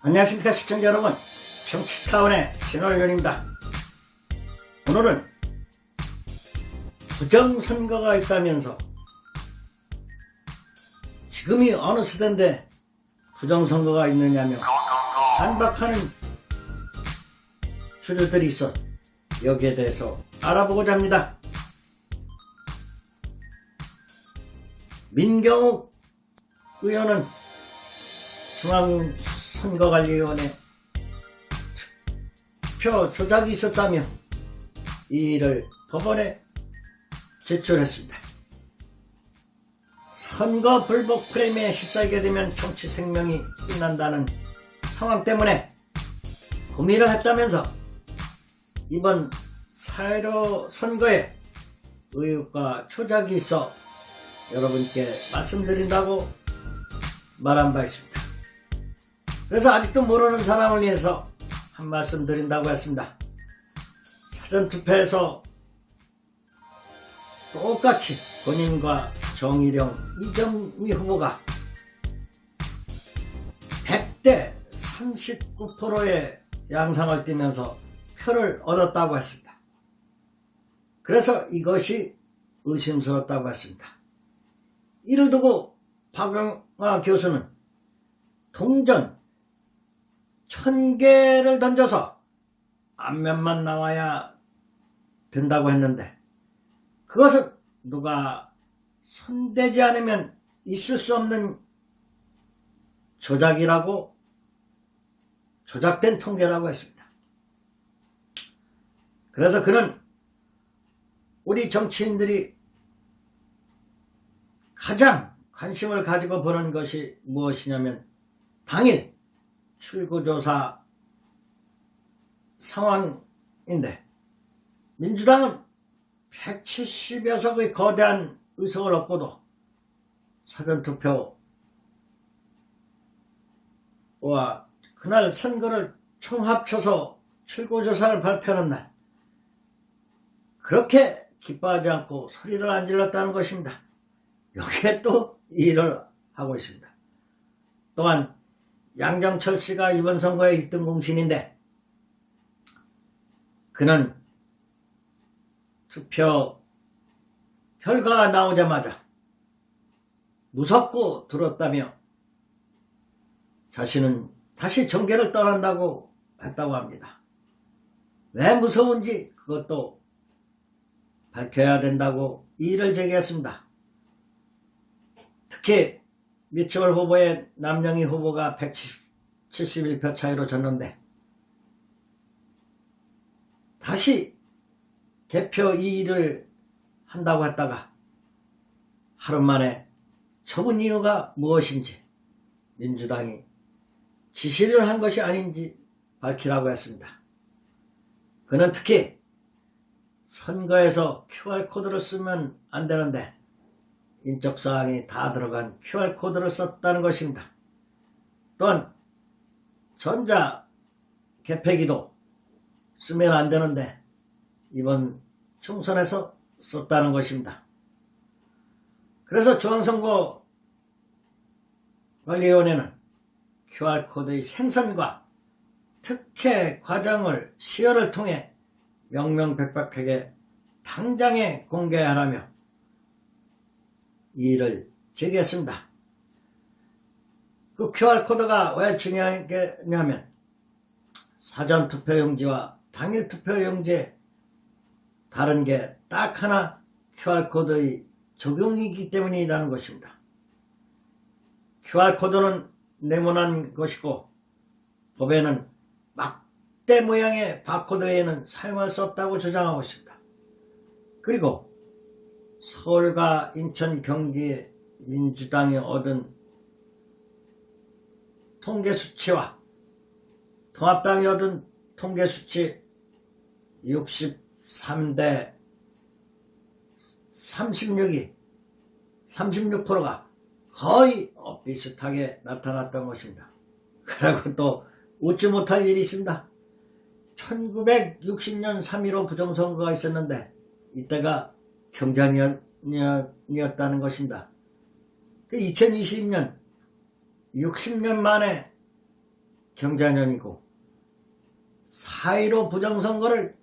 안녕하십니까 시청자 여러분, 정치타운의 신월윤입니다. 오늘은 부정선거가 있다면서 지금이 어느 시대인데 부정선거가 있느냐며 반박하는 주류들이 있어 여기에 대해서 알아보고자 합니다. 민경욱 의원은 중앙선거관리위원회 투표 조작이 있었다며 이 일을 법원에 제출했습니다. 선거 불복 프레임에 휩싸이게 되면 정치 생명이 끝난다는 상황 때문에 고민을 했다면서 이번 4.15 선거에 의혹과 조작이 있어 여러분께 말씀드린다고 말한 바 있습니다. 그래서 아직도 모르는 사람을 위해서 한 말씀 드린다고 했습니다. 사전투표에서 똑같이 본인과 정일영, 이정미 후보가 100대 39%의 양상을 띠면서 표를 얻었다고 했습니다. 그래서 이것이 의심스럽다고 했습니다. 이를 두고 박영하 교수는 동전 1000개를 던져서 앞면만 나와야 된다고 했는데 그것은 누가 손대지 않으면 있을 수 없는 조작이라고, 조작된 통계라고 했습니다. 그래서 그는 우리 정치인들이 가장 관심을 가지고 보는 것이 무엇이냐면 당일 출구조사 상황인데 민주당은 170여 석의 거대한 의석을 얻고도 사전투표와 그날 선거를 총합쳐서 출구조사를 발표하는 날 그렇게 기뻐하지 않고 소리를 안 질렀다는 것입니다. 여기에 또 이 일을 하고 있습니다. 또한 양정철 씨가 이번 선거의 1등 공신인데 그는 투표 결과가 나오자마자 무섭고 들었다며 자신은 다시 정계를 떠난다고 했다고 합니다. 왜 무서운지 그것도 밝혀야 된다고 이의를 제기했습니다. 특히 미추홀 후보의 남영희 후보가 171표 차이로 졌는데 다시 개표 이의를 한다고 했다가 하루 만에 접은 이유가 무엇인지 민주당이 지시를 한 것이 아닌지 밝히라고 했습니다. 그는 특히 선거에서 QR코드를 쓰면 안 되는데 인적사항이 다 들어간 QR코드를 썼다는 것입니다. 또한 전자 개폐기도 쓰면 안 되는데 이번 총선에서 썼다는 것입니다. 그래서 중앙선거관리위원회는 QR코드의 생성과 특혜 과정을 시연을 통해 명명백백하게 당장에 공개하라며 이 일을 제기했습니다. 그 QR코드가 왜 중요하냐면 사전투표용지와 당일투표용지에 다른 게 딱 하나 QR코드의 적용이기 때문이라는 것입니다. QR코드는 네모난 것이고 법에는 막대 모양의 바코드 외에는 사용할 수 없다고 주장하고 있습니다. 그리고 서울과 인천, 경기의 민주당이 얻은 통계수치와 통합당이 얻은 통계수치 63대 36%가 거의 비슷하게 나타났던 것입니다. 그리고 또 웃지 못할 일이 있습니다. 1960년 3.15 부정선거가 있었는데 이때가 경자년이었다는 것입니다. 2020년 60년 만에 경자년이고 4.15 부정선거를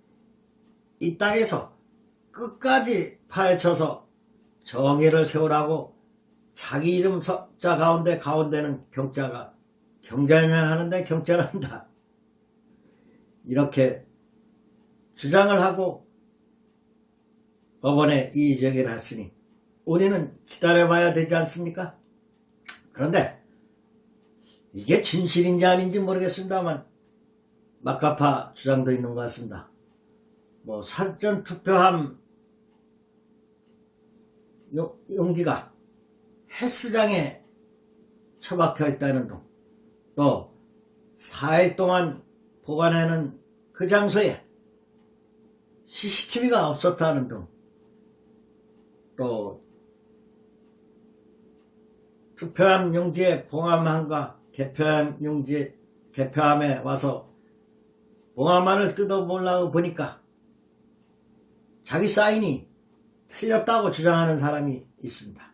이 땅에서 끝까지 파헤쳐서 정의를 세우라고 자기 이름 자 가운데는 경자가 경자년 하는데 경자를 한다. 이렇게 주장을 하고 법원에 이의제기를 했으니 우리는 기다려봐야 되지 않습니까? 그런데 이게 진실인지 아닌지 모르겠습니다만 막가파 주장도 있는 것 같습니다. 뭐 사전투표함 용기가 헬스장에 처박혀 있다는 등, 또 4일 동안 보관하는 그 장소에 CCTV가 없었다는 등, 또 투표함 용지에 봉함함과 개표함에 와서 봉함함을 뜯어보려고 보니까 자기 사인이 틀렸다고 주장하는 사람이 있습니다.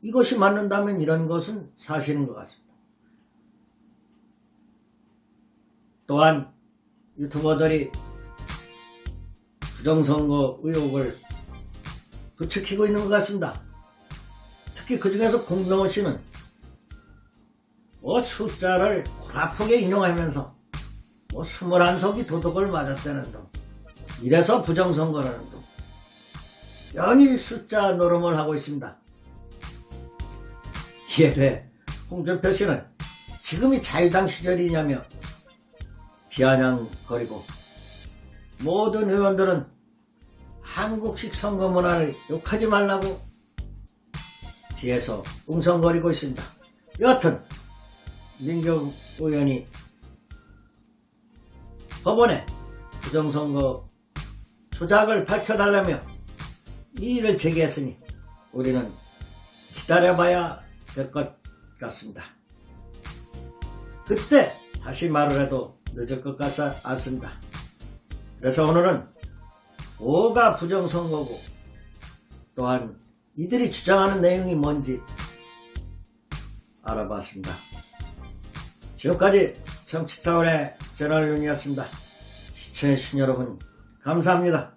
이것이 맞는다면 이런 것은 사실인 것 같습니다. 또한 유튜버들이 부정선거 의혹을 부추기고 있는 것 같습니다. 특히 그 중에서 공병호 씨는 숫자를 골아프게 인용하면서 21석이 도덕을 맞았다는 등, 이래서 부정선거라는 등 연일 숫자 노름을 하고 있습니다. 이에 대해 홍준표 씨는 지금이 자유당 시절이냐며 비아냥거리고, 모든 의원들은 한국식 선거 문화를 욕하지 말라고 뒤에서 웅성거리고 있습니다. 여하튼 민경 의원이 법원에 부정선거 조작을 밝혀달라며 이의를 제기했으니 우리는 기다려봐야 될 것 같습니다. 그때 다시 말을 해도 늦을 것 같지 않습니다. 그래서 오늘은 뭐가 부정선거고 또한 이들이 주장하는 내용이 뭔지 알아봤습니다. 지금까지 정치타운의 제널윤이었습니다. 시청해주신 여러분 감사합니다.